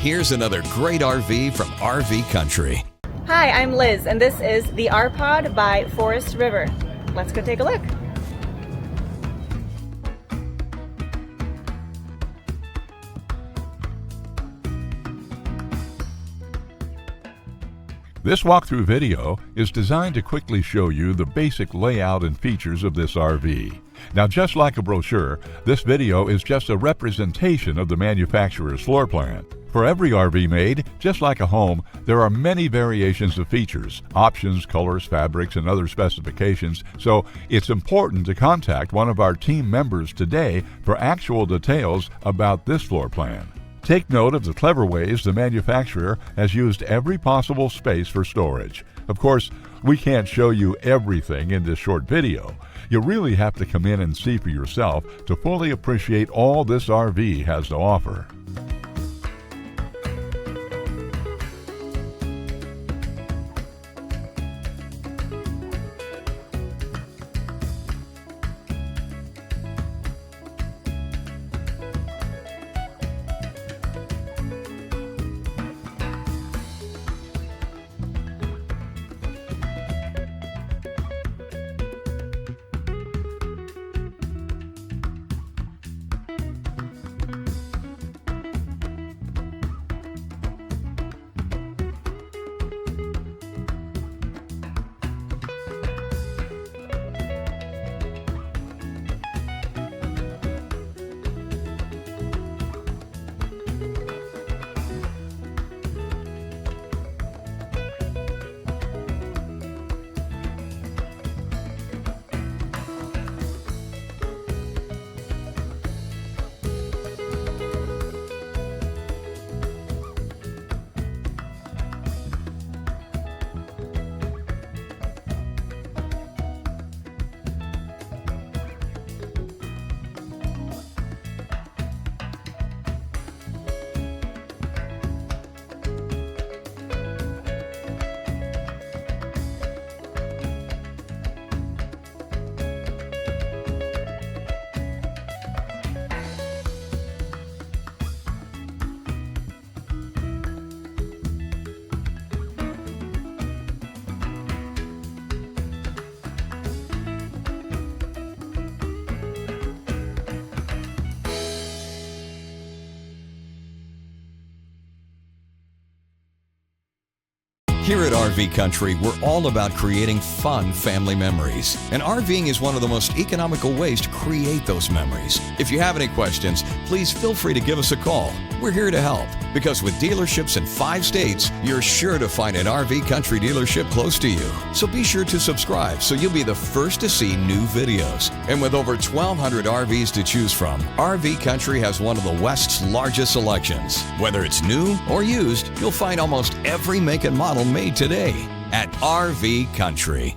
Here's another great RV from RV Country. Hi, I'm Liz, and this is the R-Pod by Forest River. Let's go take a look. This walkthrough video is designed to quickly show you the basic layout and features of this RV. Now, just like a brochure, this video is just a representation of the manufacturer's floor plan. For every RV made, just like a home, there are many variations of features, options, colors, fabrics, and other specifications, so it's important to contact one of our team members today for actual details about this floor plan. Take note of the clever ways the manufacturer has used every possible space for storage. Of course, we can't show you everything in this short video. You really have to come in and see for yourself to fully appreciate all this RV has to offer. Here at RV Country, we're all about creating fun family memories. And RVing is one of the most economical ways to create those memories. If you have any questions, please feel free to give us a call. We're here to help, because with dealerships in 5 states, you're sure to find an RV Country dealership close to you. So be sure to subscribe so you'll be the first to see new videos. And with over 1,200 RVs to choose from, RV Country has one of the West's largest selections. Whether it's new or used, you'll find almost every make and model made today at RV Country.